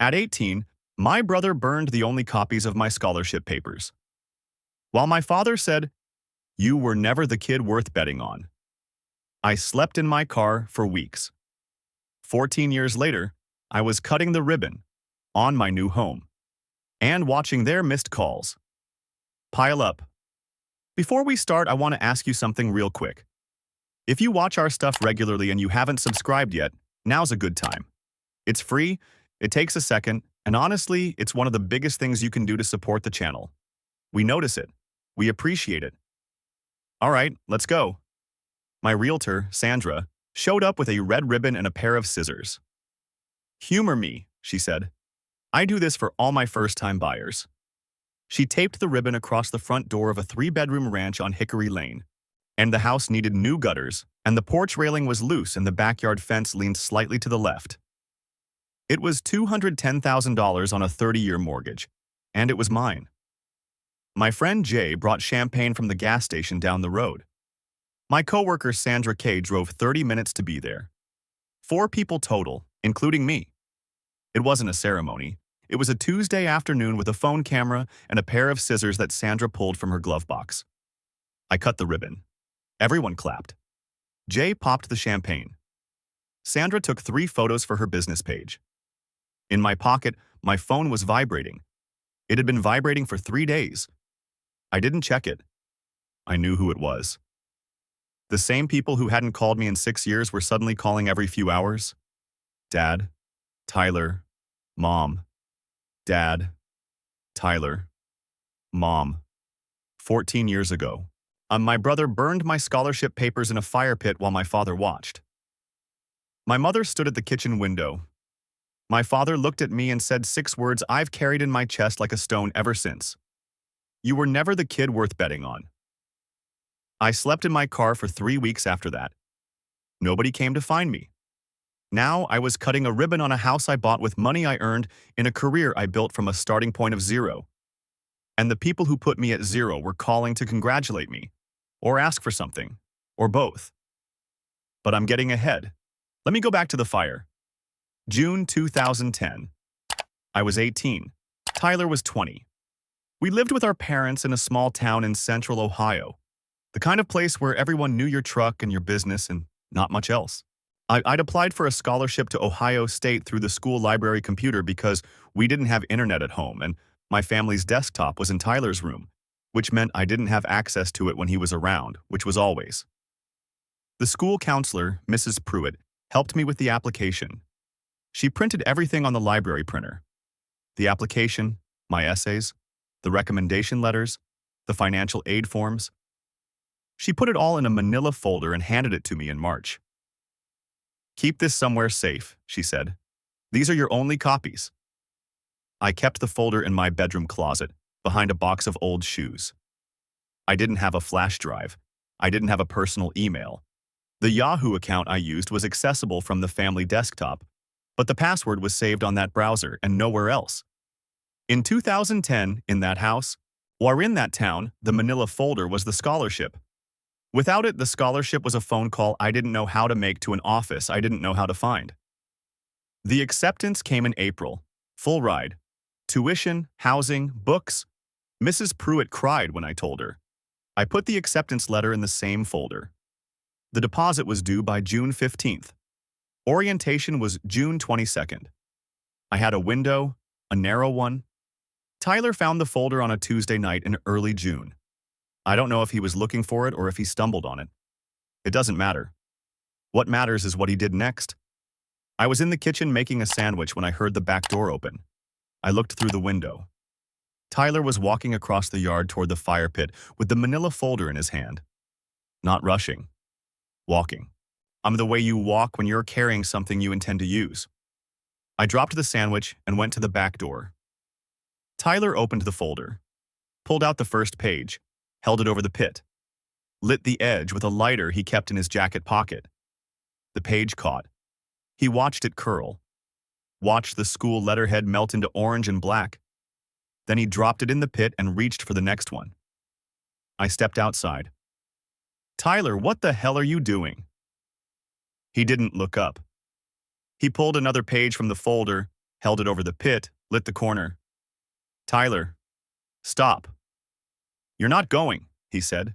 At 18, my brother burned the only copies of my scholarship papers. While my father said, "You were never the kid worth betting on," I slept in my car for weeks. 14 years later, I was cutting the ribbon on my new home and watching their missed calls pile up. Before we start, I want to ask you something real quick. If you watch our stuff regularly and you haven't subscribed yet, now's a good time. It's free, it takes a second, and honestly, it's one of the biggest things you can do to support the channel. We notice it. We appreciate it. All right, let's go. My realtor, Sandra, showed up with a red ribbon and a pair of scissors. "Humor me," she said. "I do this for all my first-time buyers." She taped the ribbon across the front door of a 3-bedroom ranch on Hickory Lane, and the house needed new gutters, and the porch railing was loose and the backyard fence leaned slightly to the left. It was $210,000 on a 30-year mortgage, and it was mine. My friend Jay brought champagne from the gas station down the road. My coworker Sandra Kay drove 30 minutes to be there. 4 people total, including me. It wasn't a ceremony. It was a Tuesday afternoon with a phone camera and a pair of scissors that Sandra pulled from her glove box. I cut the ribbon. Everyone clapped. Jay popped the champagne. Sandra took 3 photos for her business page. In my pocket, my phone was vibrating. It had been vibrating for 3 days. I didn't check it. I knew who it was. The same people who hadn't called me in 6 years were suddenly calling every few hours. Dad, Tyler, Mom. Dad, Tyler, Mom. 14 years ago, my brother burned my scholarship papers in a fire pit while my father watched. My mother stood at the kitchen window. My father looked at me and said 6 words I've carried in my chest like a stone ever since. "You were never the kid worth betting on." I slept in my car for 3 weeks after that. Nobody came to find me. Now I was cutting a ribbon on a house I bought with money I earned in a career I built from a starting point of 0. And the people who put me at 0 were calling to congratulate me, or ask for something, or both. But I'm getting ahead. Let me go back to the fire. June 2010. I was 18. Tyler was 20. We lived with our parents in a small town in central Ohio, the kind of place where everyone knew your truck and your business and not much else. I'd applied for a scholarship to Ohio State through the school library computer because we didn't have internet at home, and my family's desktop was in Tyler's room, which meant I didn't have access to it when he was around, which was always. The school counselor, Mrs. Pruitt, helped me with the application. She printed everything on the library printer. The application, my essays, the recommendation letters, the financial aid forms. She put it all in a manila folder and handed it to me in March. "Keep this somewhere safe," she said. "These are your only copies." I kept the folder in my bedroom closet, behind a box of old shoes. I didn't have a flash drive. I didn't have a personal email. The Yahoo account I used was accessible from the family desktop, but the password was saved on that browser and nowhere else. In 2010, in that house, or in that town, the manila folder was the scholarship. Without it, the scholarship was a phone call I didn't know how to make to an office I didn't know how to find. The acceptance came in April. Full ride. Tuition, housing, books. Mrs. Pruitt cried when I told her. I put the acceptance letter in the same folder. The deposit was due by June 15th. Orientation was June 22nd. I had a window, a narrow one. Tyler found the folder on a Tuesday night in early June. I don't know if he was looking for it or if he stumbled on it. It doesn't matter. What matters is what he did next. I was in the kitchen making a sandwich when I heard the back door open. I looked through the window. Tyler was walking across the yard toward the fire pit with the manila folder in his hand. Not rushing. Walking. I'm the way you walk when you're carrying something you intend to use. I dropped the sandwich and went to the back door. Tyler opened the folder, pulled out the first page, held it over the pit, lit the edge with a lighter he kept in his jacket pocket. The page caught. He watched it curl, watched the school letterhead melt into orange and black. Then he dropped it in the pit and reached for the next one. I stepped outside. "Tyler, what the hell are you doing?" He didn't look up. He pulled another page from the folder, held it over the pit, lit the corner. "Tyler, stop." "You're not going," he said,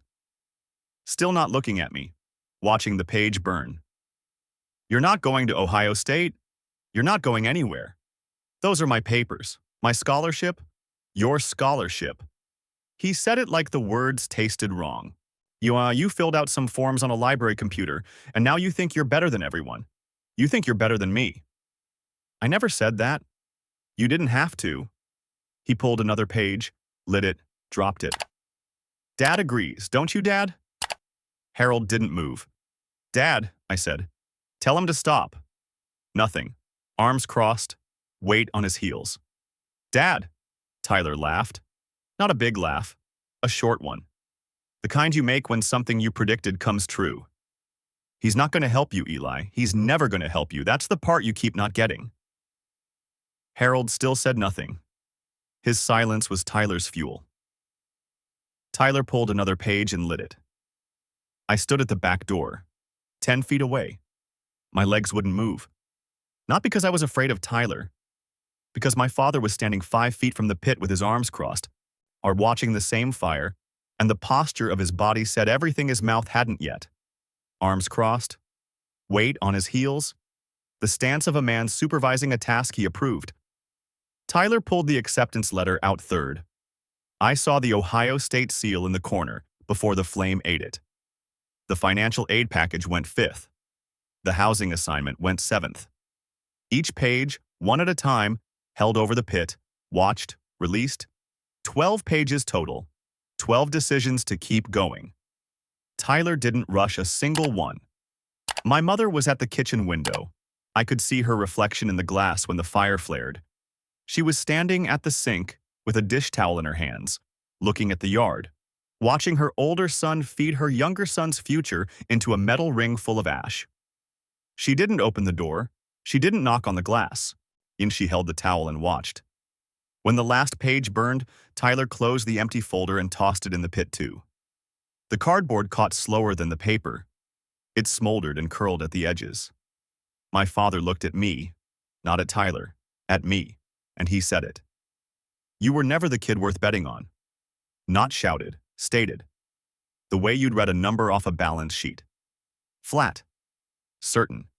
still not looking at me, watching the page burn. "You're not going to Ohio State. You're not going anywhere. Those are my papers, my scholarship, your scholarship." He said it like the words tasted wrong. You filled out some forms on a library computer, and now you think you're better than everyone. You think you're better than me." "I never said that. You didn't have to." He pulled another page, lit it, dropped it. "Dad agrees, don't you, Dad?" Harold didn't move. "Dad," I said, "tell him to stop." Nothing. Arms crossed, weight on his heels. "Dad," Tyler laughed. Not a big laugh, a short one. The kind you make when something you predicted comes true. "He's not going to help you, Eli. He's never going to help you. That's the part you keep not getting." Harold still said nothing. His silence was Tyler's fuel. Tyler pulled another page and lit it. I stood at the back door, 10 feet away. My legs wouldn't move. Not because I was afraid of Tyler, because my father was standing 5 feet from the pit with his arms crossed, or watching the same fire, and the posture of his body said everything his mouth hadn't yet. Arms crossed, weight on his heels, the stance of a man supervising a task he approved. Tyler pulled the acceptance letter out third. I saw the Ohio State seal in the corner before the flame ate it. The financial aid package went fifth. The housing assignment went seventh. Each page, one at a time, held over the pit, watched, released. 12 pages total. 12 decisions to keep going. Tyler didn't rush a single one. My mother was at the kitchen window. I could see her reflection in the glass when the fire flared. She was standing at the sink with a dish towel in her hands, looking at the yard, watching her older son feed her younger son's future into a metal ring full of ash. She didn't open the door. She didn't knock on the glass. And she held the towel and watched. When the last page burned, Tyler closed the empty folder and tossed it in the pit too. The cardboard caught slower than the paper. It smoldered and curled at the edges. My father looked at me, not at Tyler, at me, and he said it. "You were never the kid worth betting on." Not shouted, stated. The way you'd read a number off a balance sheet. Flat. Certain.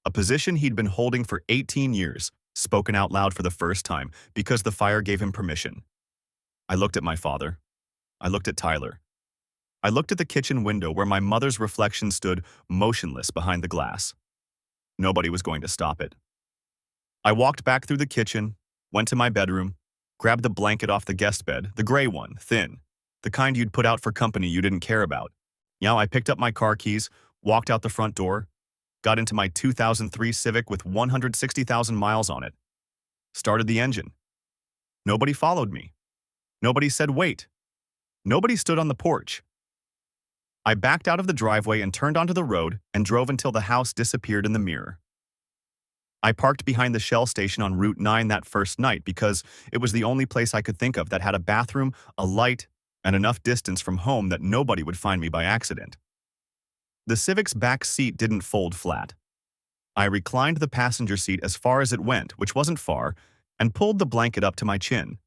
A position he'd been holding for 18 years, spoken out loud for the first time because the fire gave him permission. I looked at my father. I looked at Tyler. I looked at the kitchen window where my mother's reflection stood motionless behind the glass. Nobody was going to stop it. I walked back through the kitchen, went to my bedroom, grabbed the blanket off the guest bed, the gray one, thin, the kind you'd put out for company you didn't care about. I picked up my car keys, walked out the front door, got into my 2003 Civic with 160,000 miles on it. Started the engine. Nobody followed me. Nobody said wait. Nobody stood on the porch. I backed out of the driveway and turned onto the road and drove until the house disappeared in the mirror. I parked behind the Shell station on Route 9 that first night because it was the only place I could think of that had a bathroom, a light, and enough distance from home that nobody would find me by accident. The Civic's back seat didn't fold flat. I reclined the passenger seat as far as it went, which wasn't far, and pulled the blanket up to my chin.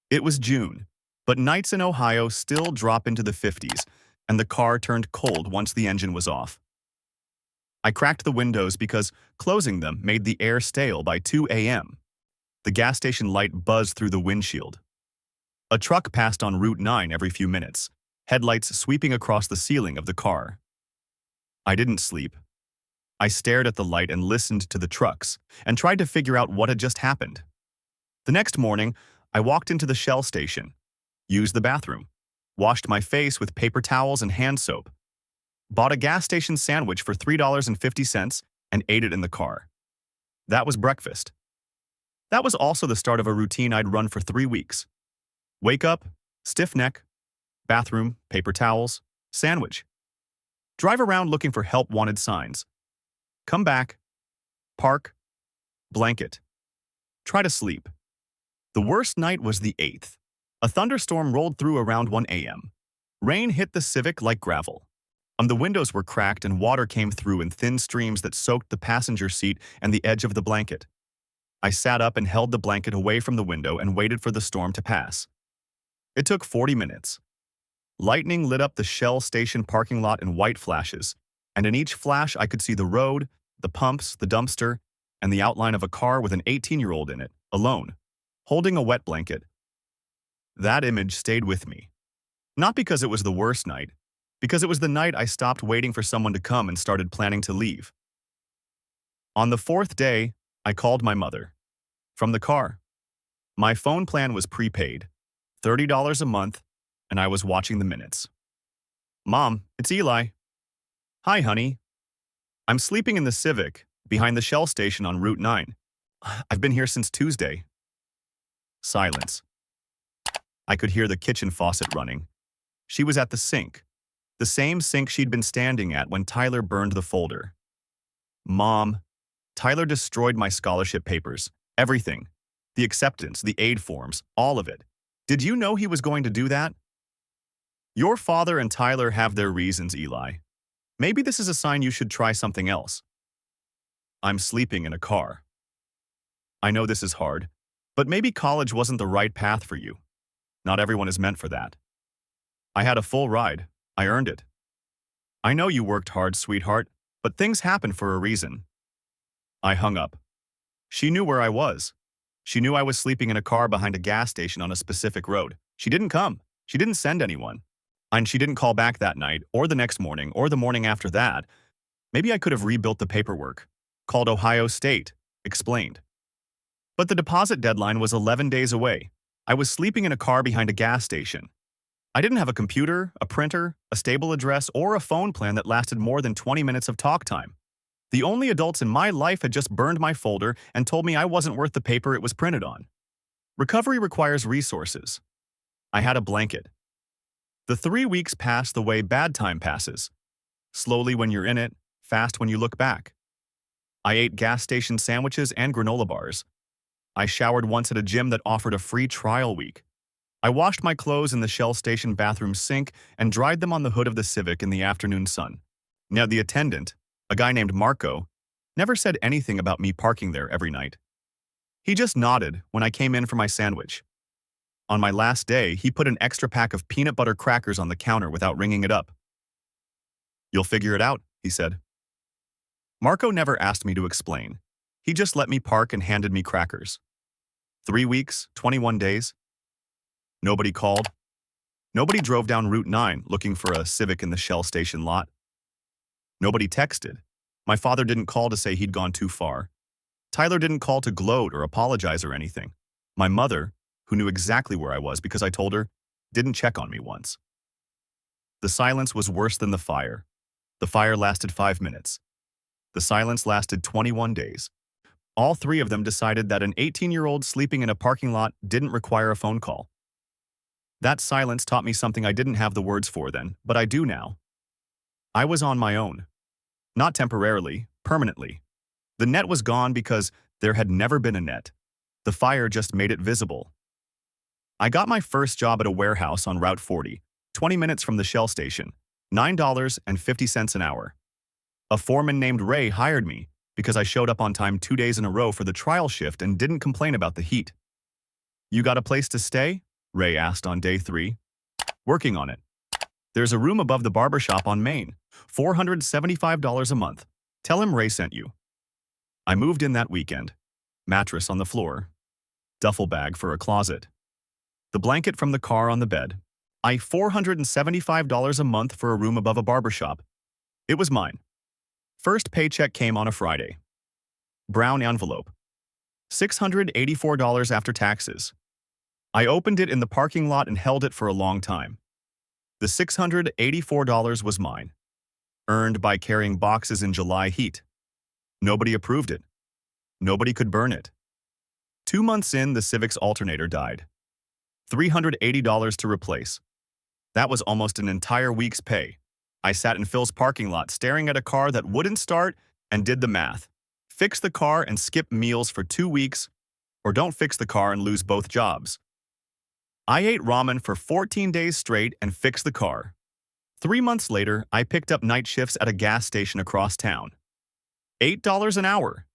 It was June, but nights in Ohio still drop into the 50s, and the car turned cold once the engine was off. I cracked the windows because closing them made the air stale by 2 a.m. The gas station light buzzed through the windshield. A truck passed on Route 9 every few minutes, headlights sweeping across the ceiling of the car. I didn't sleep. I stared at the light and listened to the trucks and tried to figure out what had just happened. The next morning, I walked into the Shell station, used the bathroom, washed my face with paper towels and hand soap, bought a gas station sandwich for $3.50 and ate it in the car. That was breakfast. That was also the start of a routine I'd run for 3 weeks. Wake up, stiff neck, bathroom, paper towels, sandwich. Drive around looking for help wanted signs. Come back, park, blanket. Try to sleep. The worst night was the 8th. A thunderstorm rolled through around 1 a.m. Rain hit the Civic like gravel. The windows were cracked and water came through in thin streams that soaked the passenger seat and the edge of the blanket. I sat up and held the blanket away from the window and waited for the storm to pass. It took 40 minutes. Lightning lit up the Shell station parking lot in white flashes, and in each flash I could see the road, the pumps, the dumpster, and the outline of a car with an 18-year-old in it, alone, holding a wet blanket. That image stayed with me. Not because it was the worst night, because it was the night I stopped waiting for someone to come and started planning to leave. On the fourth day, I called my mother. From the car. My phone plan was prepaid, $30 a month, and I was watching the minutes. "Mom, it's Eli." "Hi, honey. I'm sleeping in the Civic, behind the Shell station on Route 9. I've been here since Tuesday." Silence. I could hear the kitchen faucet running. She was at the sink. The same sink she'd been standing at when Tyler burned the folder. "Mom, Tyler destroyed my scholarship papers. Everything. The acceptance, the aid forms, all of it. Did you know he was going to do that?" "Your father and Tyler have their reasons, Eli. Maybe this is a sign you should try something else." "I'm sleeping in a car. I know this is hard, but maybe college wasn't the right path for you. Not everyone is meant for that. I had a full ride. I earned it. I know you worked hard, sweetheart, but things happen for a reason." I hung up. She knew where I was. She knew I was sleeping in a car behind a gas station on a specific road. She didn't come. She didn't send anyone. And she didn't call back that night, or the next morning, or the morning after that. Maybe I could have rebuilt the paperwork, called Ohio State, explained. But the deposit deadline was 11 days away. I was sleeping in a car behind a gas station. I didn't have a computer, a printer, a stable address, or a phone plan that lasted more than 20 minutes of talk time. The only adults in my life had just burned my folder and told me I wasn't worth the paper it was printed on. Recovery requires resources. I had a blanket. The 3 weeks passed the way bad time passes. Slowly when you're in it, fast when you look back. I ate gas station sandwiches and granola bars. I showered once at a gym that offered a free trial week. I washed my clothes in the Shell station bathroom sink and dried them on the hood of the Civic in the afternoon sun. Now the attendant, a guy named Marco, never said anything about me parking there every night. He just nodded when I came in for my sandwich. On my last day, he put an extra pack of peanut butter crackers on the counter without ringing it up. "You'll figure it out," he said. Marco never asked me to explain. He just let me park and handed me crackers. 3 weeks, 21 days. Nobody called. Nobody drove down Route 9 looking for a Civic in the Shell station lot. Nobody texted. My father didn't call to say he'd gone too far. Tyler didn't call to gloat or apologize or anything. My mother, who knew exactly where I was because I told her, didn't check on me once. The silence was worse than the fire. The fire lasted 5 minutes. The silence lasted 21 days. All 3 of them decided that an 18-year-old sleeping in a parking lot didn't require a phone call. That silence taught me something I didn't have the words for then, but I do now. I was on my own. Not temporarily, permanently. The net was gone because there had never been a net. The fire just made it visible. I got my first job at a warehouse on Route 40, 20 minutes from the Shell station, $9.50 an hour. A foreman named Ray hired me because I showed up on time 2 days in a row for the trial shift and didn't complain about the heat. "You got a place to stay?" Ray asked on day 3. "Working on it. There's a room above the barbershop on Main, $475 a month. Tell him Ray sent you." I moved in that weekend. Mattress on the floor. Duffel bag for a closet. The blanket from the car on the bed. $475 a month for a room above a barbershop. It was mine. First paycheck came on a Friday. Brown envelope. $684 after taxes. I opened it in the parking lot and held it for a long time. The $684 was mine. Earned by carrying boxes in July heat. Nobody approved it. Nobody could burn it. 2 months in, the Civic's alternator died. $380 to replace. That was almost an entire week's pay. I sat in Phil's parking lot staring at a car that wouldn't start and did the math. Fix the car and skip meals for 2 weeks, or don't fix the car and lose both jobs. I ate ramen for 14 days straight and fixed the car. 3 months later, I picked up night shifts at a gas station across town. $8 an hour.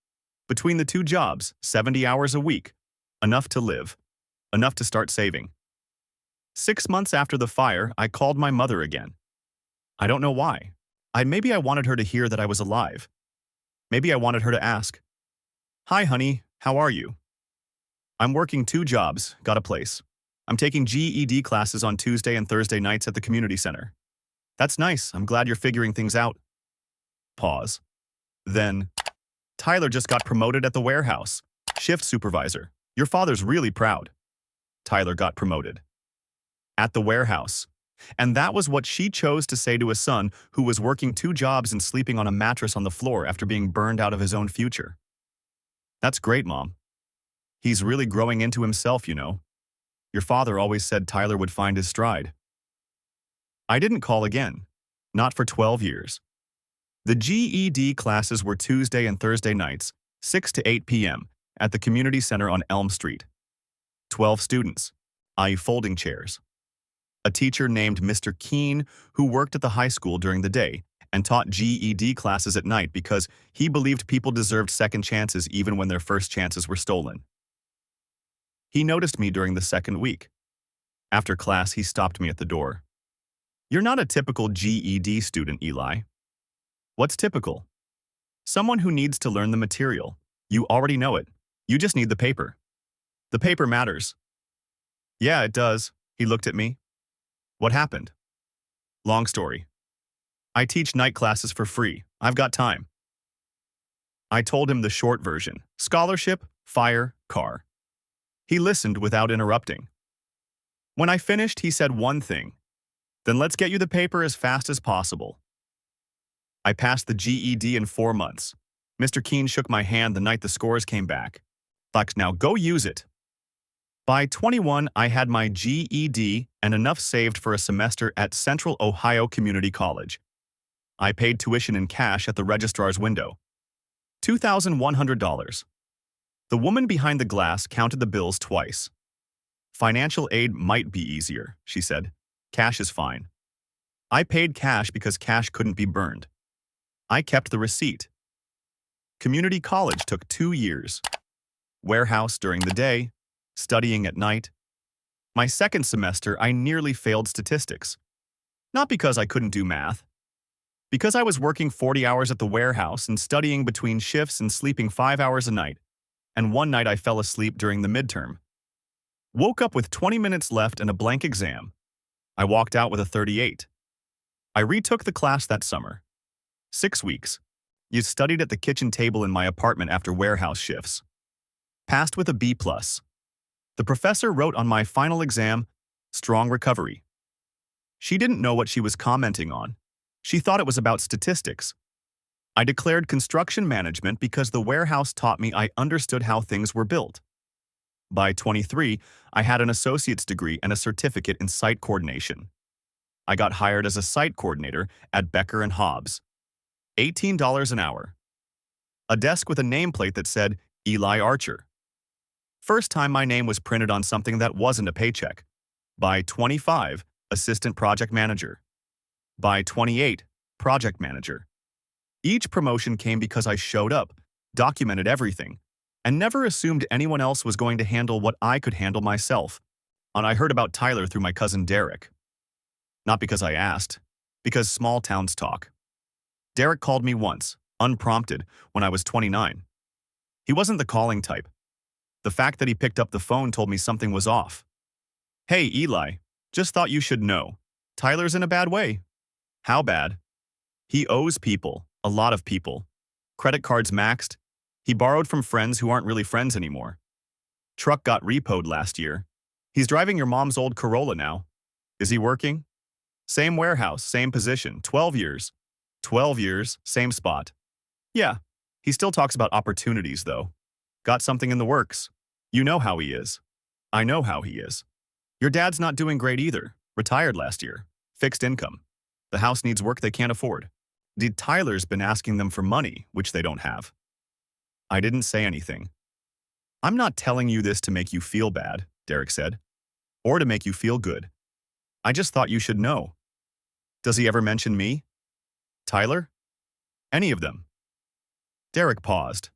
Between the two jobs, 70 hours a week. Enough to live. Enough to start saving. 6 months after the fire, I called my mother again. I don't know why. Maybe I wanted her to hear that I was alive. Maybe I wanted her to ask, "Hi, honey, how are you?" "I'm working 2 jobs, got a place. I'm taking GED classes on Tuesday and Thursday nights at the community center." "That's nice, I'm glad you're figuring things out." Pause. Then, "Tyler just got promoted at the warehouse. Shift supervisor. Your father's really proud." Tyler got promoted. At the warehouse. And that was what she chose to say to a son who was working 2 jobs and sleeping on a mattress on the floor after being burned out of his own future. "That's great, Mom. He's really growing into himself, you know. Your father always said Tyler would find his stride." I didn't call again. Not for 12 years. The GED classes were Tuesday and Thursday nights, 6 to 8 p.m., at the community center on Elm Street. 12 students, i.e. folding chairs. A teacher named Mr. Keene, who worked at the high school during the day and taught GED classes at night because he believed people deserved second chances even when their first chances were stolen. He noticed me during the second week. After class, he stopped me at the door. "You're not a typical GED student, Eli." "What's typical?" "Someone who needs to learn the material. You already know it. You just need the paper." "The paper matters." "Yeah, it does." He looked at me. "What happened?" "Long story. I teach night classes for free. I've got time." I told him the short version: scholarship, fire, car. He listened without interrupting. When I finished, he said one thing: "Then let's get you the paper as fast as possible." I passed the GED in 4 months. Mr. Keene shook my hand the night the scores came back. "Like, now go use it." By 21, I had my GED and enough saved for a semester at Central Ohio Community College. I paid tuition in cash at the registrar's window. $2,100. The woman behind the glass counted the bills twice. "Financial aid might be easier," she said. "Cash is fine." I paid cash because cash couldn't be burned. I kept the receipt. Community college took 2 years. Warehouse during the day, studying at night. My second semester, I nearly failed statistics. Not because I couldn't do math. Because I was working 40 hours at the warehouse and studying between shifts and sleeping 5 hours a night. And one night I fell asleep during the midterm. Woke up with 20 minutes left and a blank exam. I walked out with a 38. I retook the class that summer. 6 weeks. You studied at the kitchen table in my apartment after warehouse shifts. Passed with a B+. The professor wrote on my final exam, "Strong recovery." She didn't know what she was commenting on. She thought it was about statistics. I declared construction management because the warehouse taught me I understood how things were built. By 23, I had an associate's degree and a certificate in site coordination. I got hired as a site coordinator at Becker and Hobbs. $18 an hour. A desk with a nameplate that said Eli Archer. First time my name was printed on something that wasn't a paycheck. By 25, assistant project manager. By 28, project manager. Each promotion came because I showed up, documented everything, and never assumed anyone else was going to handle what I could handle myself. And I heard about Tyler through my cousin Derek. Not because I asked, because small towns talk. Derek called me once, unprompted, when I was 29. He wasn't the calling type. The fact that he picked up the phone told me something was off. "Hey, Eli, just thought you should know. Tyler's in a bad way." "How bad?" "He owes people, a lot of people. Credit cards maxed. He borrowed from friends who aren't really friends anymore. Truck got repoed last year. He's driving your mom's old Corolla now. Is he working?" "Same warehouse, same position, 12 years. 12 years, same spot." "Yeah, he still talks about opportunities, though. Got something in the works. You know how he is." "I know how he is." "Your dad's not doing great either. Retired last year. Fixed income. The house needs work they can't afford. Tyler's been asking them for money, which they don't have." I didn't say anything. "I'm not telling you this to make you feel bad," Derek said, "or to make you feel good. I just thought you should know." "Does he ever mention me?" "Tyler?" "Any of them?" Derek paused.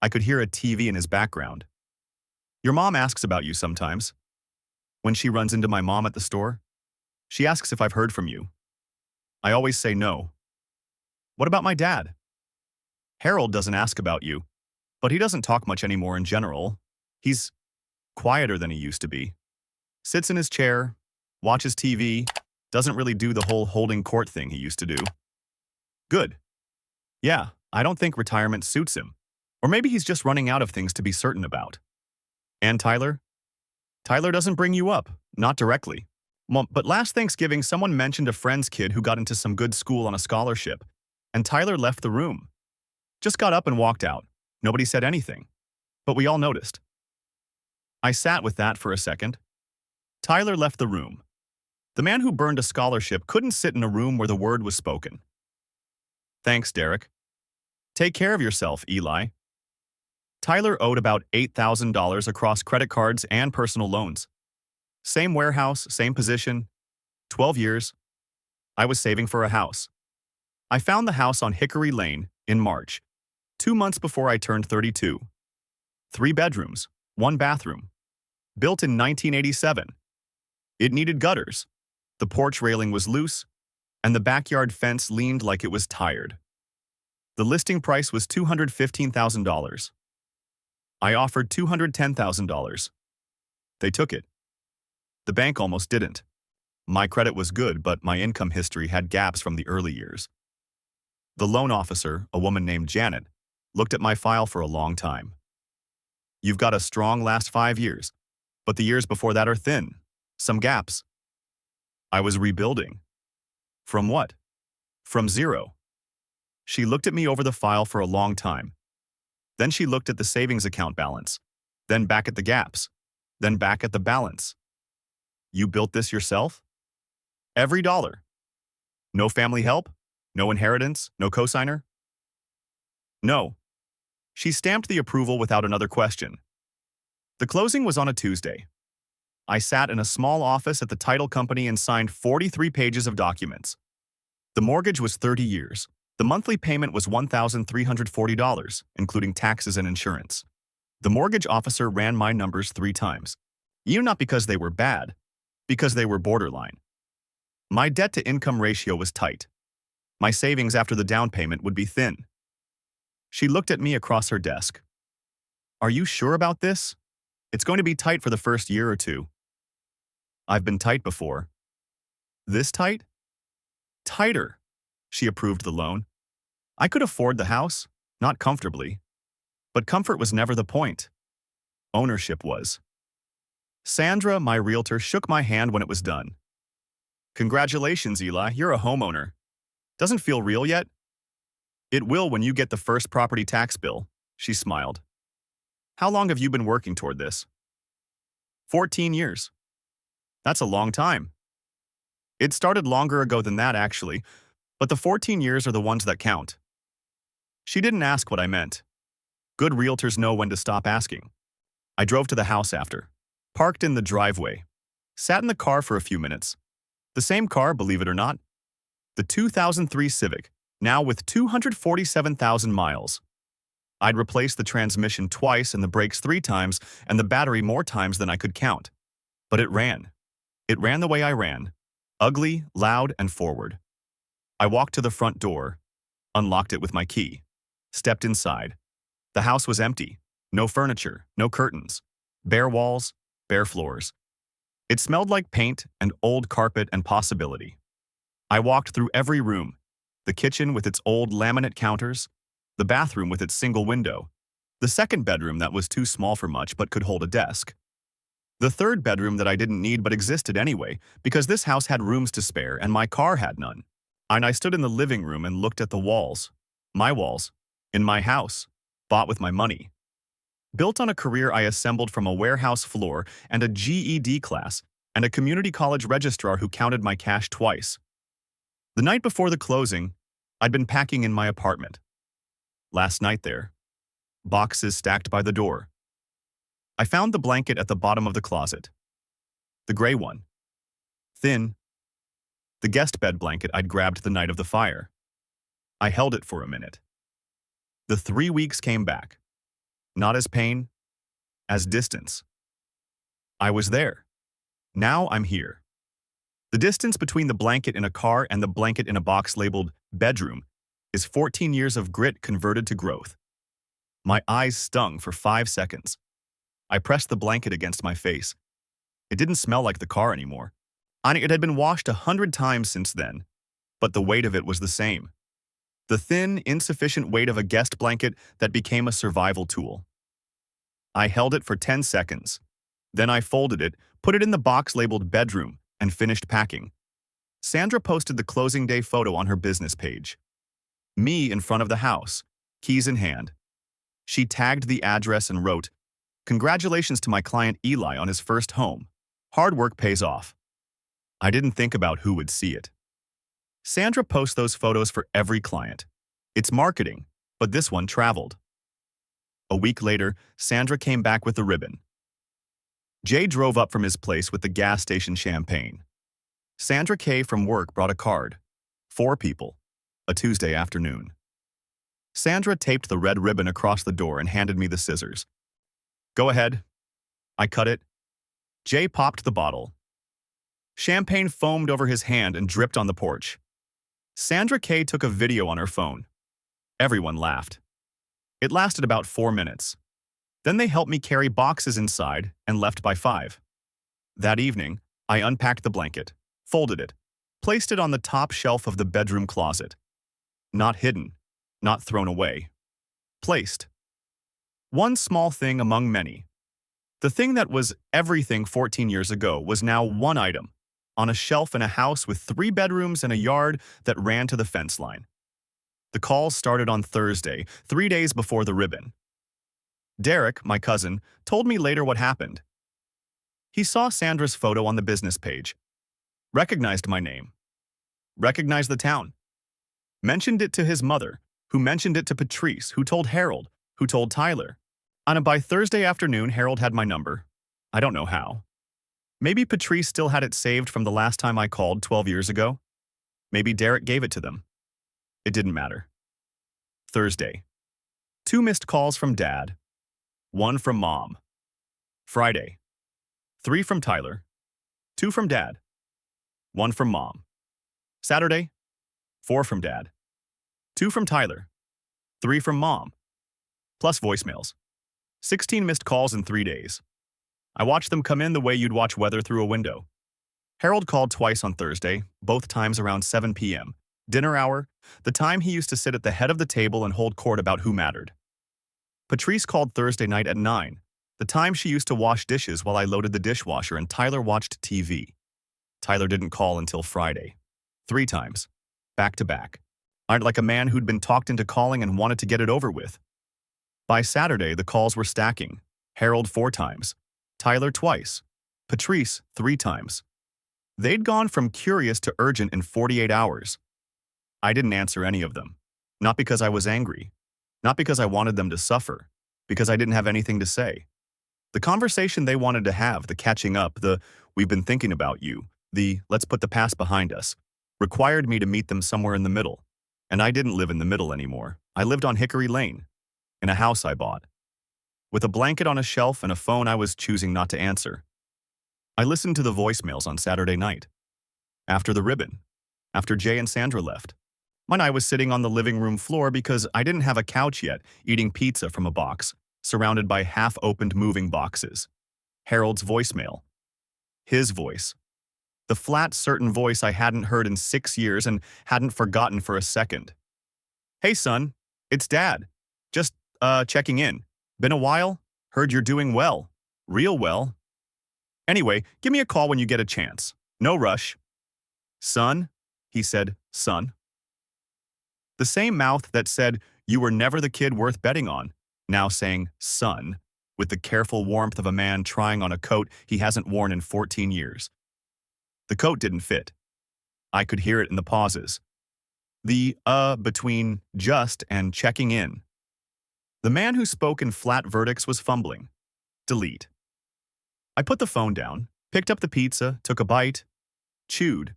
I could hear a TV in his background. Your mom asks about you sometimes. When she runs into my mom at the store, she asks if I've heard from you. I always say no. What about my dad? Harold doesn't ask about you, but he doesn't talk much anymore in general. He's quieter than he used to be. Sits in his chair, watches TV, doesn't really do the whole holding court thing he used to do. Good. Yeah, I don't think retirement suits him. Or maybe he's just running out of things to be certain about. And Tyler? Tyler doesn't bring you up, not directly. But last Thanksgiving, someone mentioned a friend's kid who got into some good school on a scholarship, and Tyler left the room. Just got up and walked out. Nobody said anything. But we all noticed. I sat with that for a second. Tyler left the room. The man who burned a scholarship couldn't sit in a room where the word was spoken. Thanks, Derek. Take care of yourself, Eli. Tyler owed about $8,000 across credit cards and personal loans. Same warehouse, same position, 12 years. I was saving for a house. I found the house on Hickory Lane in March, 2 months before I turned 32. 3 bedrooms, 1 bathroom. Built in 1987. It needed gutters. The porch railing was loose, and the backyard fence leaned like it was tired. The listing price was $215,000. I offered $210,000. They took it. The bank almost didn't. My credit was good, but my income history had gaps from the early years. The loan officer, a woman named Janet, looked at my file for a long time. You've got a strong last 5 years, but the years before that are thin. Some gaps. I was rebuilding. From what? From zero. She looked at me over the file for a long time. Then she looked at the savings account balance, then back at the gaps, then back at the balance. You built this yourself? Every dollar. No family help? No inheritance? No cosigner? No. She stamped the approval without another question. The closing was on a Tuesday. I sat in a small office at the title company and signed 43 pages of documents. The mortgage was 30 years. The monthly payment was $1,340, including taxes and insurance. The mortgage officer ran my numbers 3 times. Not because they were bad, because they were borderline. My debt-to-income ratio was tight. My savings after the down payment would be thin. She looked at me across her desk. Are you sure about this? It's going to be tight for the first year or 2. I've been tight before. This tight? Tighter. She approved the loan. I could afford the house, not comfortably. But comfort was never the point. Ownership was. Sandra, my realtor, shook my hand when it was done. Congratulations, Eli, you're a homeowner. Doesn't feel real yet? It will when you get the first property tax bill, she smiled. How long have you been working toward this? 14 years. That's a long time. It started longer ago than that, actually, but the 14 years are the ones that count. She didn't ask what I meant. Good realtors know when to stop asking. I drove to the house after. Parked in the driveway. Sat in the car for a few minutes. The same car, believe it or not. The 2003 Civic, now with 247,000 miles. I'd replaced the transmission twice and the brakes 3 times and the battery more times than I could count. But it ran. It ran the way I ran. Ugly, loud, and forward. I walked to the front door, unlocked it with my key, stepped inside. The house was empty. No furniture, no curtains. Bare walls, bare floors. It smelled like paint and old carpet and possibility. I walked through every room, the kitchen with its old laminate counters, the bathroom with its single window, the second bedroom that was too small for much but could hold a desk, the third bedroom that I didn't need but existed anyway because this house had rooms to spare and my car had none. And I stood in the living room and looked at the walls, in my house, bought with my money. Built on a career I assembled from a warehouse floor and a GED class and a community college registrar who counted my cash twice. The night before the closing, I'd been packing in my apartment. Last night there. Boxes stacked by the door. I found the blanket at the bottom of the closet. The gray one. Thin. The guest bed blanket I'd grabbed the night of the fire. I held it for a minute. The 3 weeks came back. Not as pain, as distance. I was there. Now I'm here. The distance between the blanket in a car and the blanket in a box labeled bedroom is 14 years of grit converted to growth. My eyes stung for 5 seconds. I pressed the blanket against my face. It didn't smell like the car anymore. It had been washed 100 times since then, but the weight of it was the same. The thin, insufficient weight of a guest blanket that became a survival tool. I held it for 10 seconds. Then I folded it, put it in the box labeled bedroom, and finished packing. Sandra posted the closing day photo on her business page. Me in front of the house, keys in hand. She tagged the address and wrote, "Congratulations to my client Eli on his first home. Hard work pays off." I didn't think about who would see it. Sandra posts those photos for every client. It's marketing, but this one traveled. A week later, Sandra came back with the ribbon. Jay drove up from his place with the gas station champagne. Sandra K. from work brought a card. 4 people. A Tuesday afternoon. Sandra taped the red ribbon across the door and handed me the scissors. "Go ahead." I cut it. Jay popped the bottle. Champagne foamed over his hand and dripped on the porch. Sandra K. took a video on her phone. Everyone laughed. It lasted about 4 minutes. Then they helped me carry boxes inside and left by 5. That evening, I unpacked the blanket, folded it, placed it on the top shelf of the bedroom closet. Not hidden, not thrown away. Placed. One small thing among many. The thing that was everything 14 years ago was now one item, on a shelf in a house with 3 bedrooms and a yard that ran to the fence line. The calls started on Thursday, 3 days before the ribbon. Derek, my cousin, told me later what happened. He saw Sandra's photo on the business page, recognized my name, recognized the town, mentioned it to his mother, who mentioned it to Patrice, who told Harold, who told Tyler. And by Thursday afternoon, Harold had my number. I don't know how. Maybe Patrice still had it saved from the last time I called 12 years ago. Maybe Derek gave it to them. It didn't matter. Thursday. 2 missed calls from Dad. 1 from Mom. Friday. 3 from Tyler. 2 from Dad. 1 from Mom. Saturday. 4 from Dad. 2 from Tyler. 3 from Mom. Plus voicemails. 16 missed calls in 3 days. I watched them come in the way you'd watch weather through a window. Harold called twice on Thursday, both times around 7 p.m. Dinner hour, the time he used to sit at the head of the table and hold court about who mattered. Patrice called Thursday night at 9, the time she used to wash dishes while I loaded the dishwasher and Tyler watched TV. Tyler didn't call until Friday. 3 times. Back to back. I'd like a man who'd been talked into calling and wanted to get it over with. By Saturday, the calls were stacking. Harold 4 times. Tyler twice. Patrice 3 times. They'd gone from curious to urgent in 48 hours. I didn't answer any of them. Not because I was angry. Not because I wanted them to suffer. Because I didn't have anything to say. The conversation they wanted to have, the catching up, the "we've been thinking about you," the "let's put the past behind us," required me to meet them somewhere in the middle. And I didn't live in the middle anymore. I lived on Hickory Lane, in a house I bought. With a blanket on a shelf and a phone I was choosing not to answer. I listened to the voicemails on Saturday night. After the ribbon. After Jay and Sandra left. When I was sitting on the living room floor because I didn't have a couch yet, eating pizza from a box, surrounded by half-opened moving boxes. Harold's voicemail. His voice. The flat, certain voice I hadn't heard in 6 years and hadn't forgotten for a second. "Hey, son. It's Dad. Just, checking in. Been a while? Heard you're doing well. Real well. Anyway, give me a call when you get a chance. No rush." "Son?" he said, "son." The same mouth that said, "You were never the kid worth betting on," now saying, "son," with the careful warmth of a man trying on a coat he hasn't worn in 14 years. The coat didn't fit. I could hear it in the pauses. The between just and checking in. The man who spoke in flat verdicts was fumbling. Delete. I put the phone down, picked up the pizza, took a bite, chewed.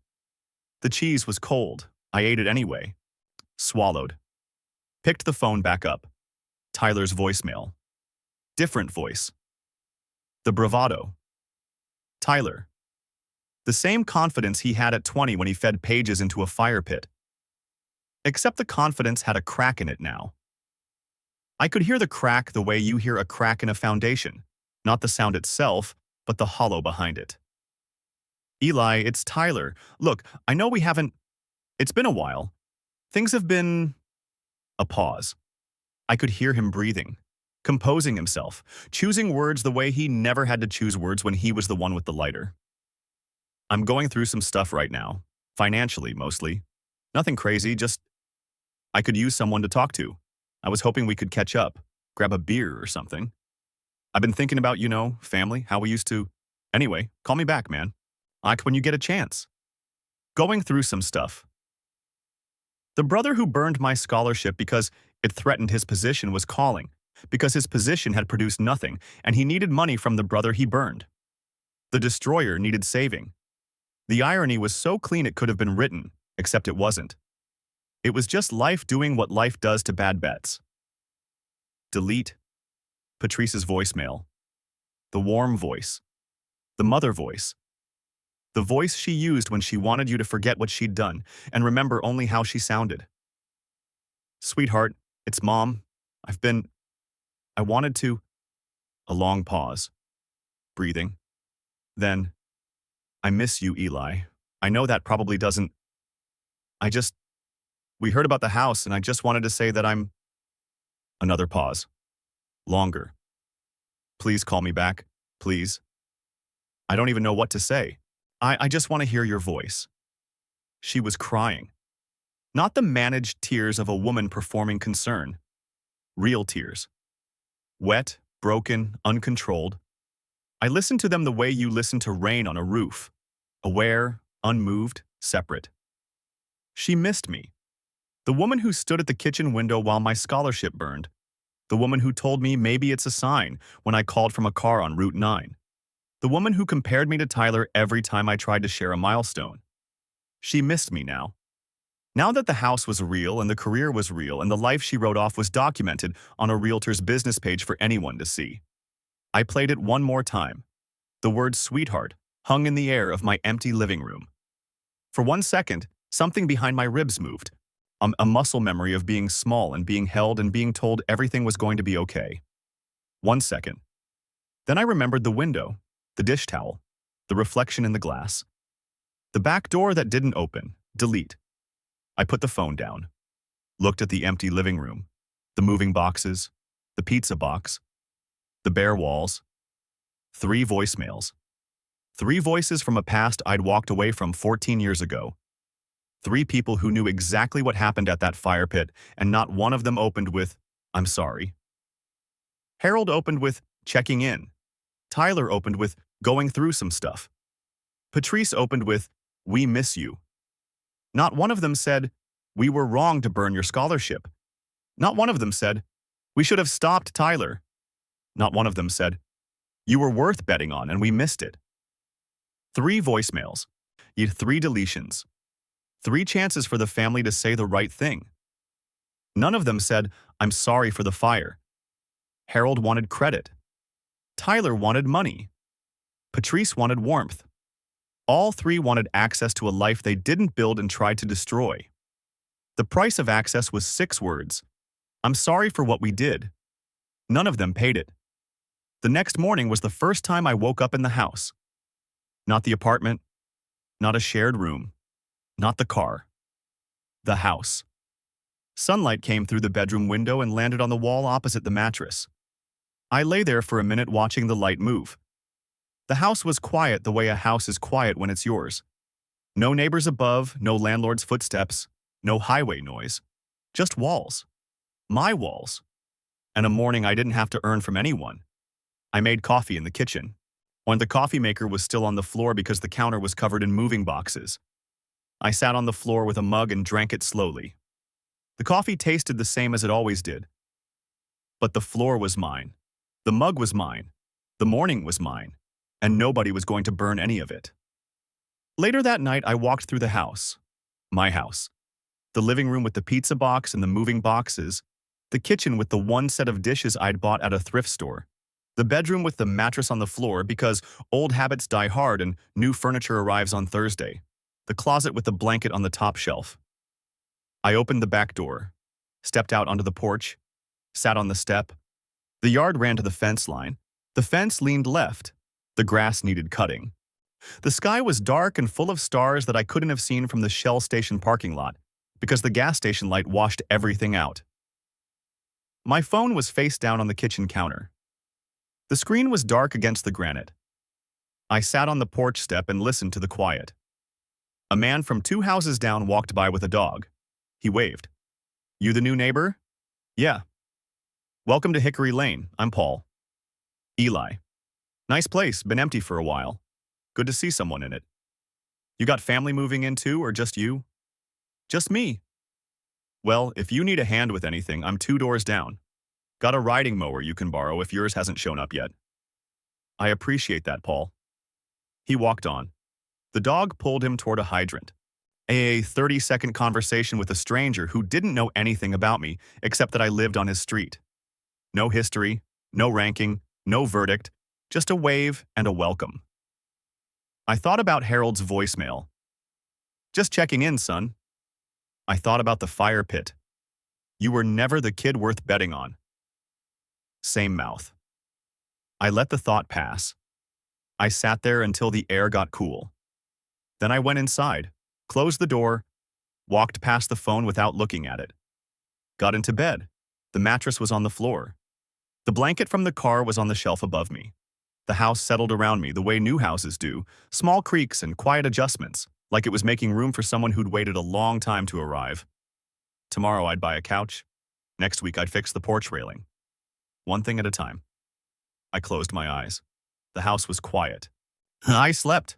The cheese was cold. I ate it anyway. Swallowed. Picked the phone back up. Tyler's voicemail. Different voice. The bravado. Tyler. The same confidence he had at 20 when he fed pages into a fire pit. Except the confidence had a crack in it now. I could hear the crack the way you hear a crack in a foundation, not the sound itself, but the hollow behind it. Eli, it's Tyler. Look, I know we haven't... It's been a while. Things have been... A pause. I could hear him breathing, composing himself, choosing words the way he never had to choose words when he was the one with the lighter. I'm going through some stuff right now, financially mostly. Nothing crazy, just... I could use someone to talk to. I was hoping we could catch up, grab a beer or something. I've been thinking about, family, how we used to... Anyway, call me back, man. Like when you get a chance. Going through some stuff. The brother who burned my scholarship because it threatened his position was calling, because his position had produced nothing, and he needed money from the brother he burned. The destroyer needed saving. The irony was so clean it could have been written, except it wasn't. It was just life doing what life does to bad bets. Delete. Patrice's voicemail. The warm voice. The mother voice. The voice she used when she wanted you to forget what she'd done and remember only how she sounded. Sweetheart, it's Mom. I wanted to... A long pause. Breathing. Then, I miss you, Eli. I know that probably doesn't... We heard about the house and I just wanted to say that I'm... Another pause. Longer. Please call me back, please. I don't even know what to say. I just want to hear your voice. She was crying. Not the managed tears of a woman performing concern. Real tears. Wet, broken, uncontrolled. I listened to them the way you listen to rain on a roof. Aware, unmoved, separate. She missed me. The woman who stood at the kitchen window while my scholarship burned. The woman who told me maybe it's a sign when I called from a car on Route 9. The woman who compared me to Tyler every time I tried to share a milestone. She missed me now. Now that the house was real and the career was real and the life she wrote off was documented on a realtor's business page for anyone to see. I played it one more time. The word sweetheart hung in the air of my empty living room. For 1 second, something behind my ribs moved. A muscle memory of being small and being held and being told everything was going to be okay. 1 second. Then I remembered the window, the dish towel, the reflection in the glass. The back door that didn't open. Delete. I put the phone down. Looked at the empty living room, the moving boxes, the pizza box, the bare walls. 3 voicemails. 3 voices from a past I'd walked away from 14 years ago. 3 people who knew exactly what happened at that fire pit, and not one of them opened with, "I'm sorry." Harold opened with, "Checking in." Tyler opened with, "Going through some stuff." Patrice opened with, "We miss you." Not one of them said, "We were wrong to burn your scholarship." Not one of them said, "We should have stopped Tyler." Not one of them said, "You were worth betting on and we missed it." 3 voicemails, yet 3 deletions. 3 chances for the family to say the right thing. None of them said, "I'm sorry for the fire." Harold wanted credit. Tyler wanted money. Patrice wanted warmth. All 3 wanted access to a life they didn't build and tried to destroy. The price of access was 6 words. "I'm sorry for what we did." None of them paid it. The next morning was the first time I woke up in the house. Not the apartment, not a shared room, not the car. The house. Sunlight came through the bedroom window and landed on the wall opposite the mattress. I lay there for a minute watching the light move. The house was quiet the way a house is quiet when it's yours. No neighbors above, no landlord's footsteps, no highway noise. Just walls. My walls. And a morning I didn't have to earn from anyone. I made coffee in the kitchen. When the coffee maker was still on the floor because the counter was covered in moving boxes. I sat on the floor with a mug and drank it slowly. The coffee tasted the same as it always did. But the floor was mine. The mug was mine. The morning was mine. And nobody was going to burn any of it. Later that night, I walked through the house. My house. The living room with the pizza box and the moving boxes. The kitchen with the 1 set of dishes I'd bought at a thrift store. The bedroom with the mattress on the floor because old habits die hard and new furniture arrives on Thursday. The closet with the blanket on the top shelf. I opened the back door, stepped out onto the porch, sat on the step. The yard ran to the fence line. The fence leaned left. The grass needed cutting. The sky was dark and full of stars that I couldn't have seen from the Shell station parking lot because the gas station light washed everything out. My phone was face down on the kitchen counter. The screen was dark against the granite. I sat on the porch step and listened to the quiet. A man from 2 houses down walked by with a dog. He waved. "You the new neighbor?" "Yeah." "Welcome to Hickory Lane. I'm Paul." "Eli." "Nice place, been empty for a while. Good to see someone in it." "You got family moving in too, or just you?" "Just me." "Well, if you need a hand with anything, I'm 2 doors down. Got a riding mower you can borrow if yours hasn't shown up yet." "I appreciate that, Paul." He walked on. The dog pulled him toward a hydrant. A 30-second conversation with a stranger who didn't know anything about me except that I lived on his street. No history, no ranking, no verdict, just a wave and a welcome. I thought about Harold's voicemail. "Just checking in, son." I thought about the fire pit. "You were never the kid worth betting on." Same mouth. I let the thought pass. I sat there until the air got cool. Then I went inside, closed the door, walked past the phone without looking at it. Got into bed. The mattress was on the floor. The blanket from the car was on the shelf above me. The house settled around me the way new houses do, small creaks and quiet adjustments, like it was making room for someone who'd waited a long time to arrive. Tomorrow I'd buy a couch. Next week I'd fix the porch railing. One thing at a time. I closed my eyes. The house was quiet. I slept.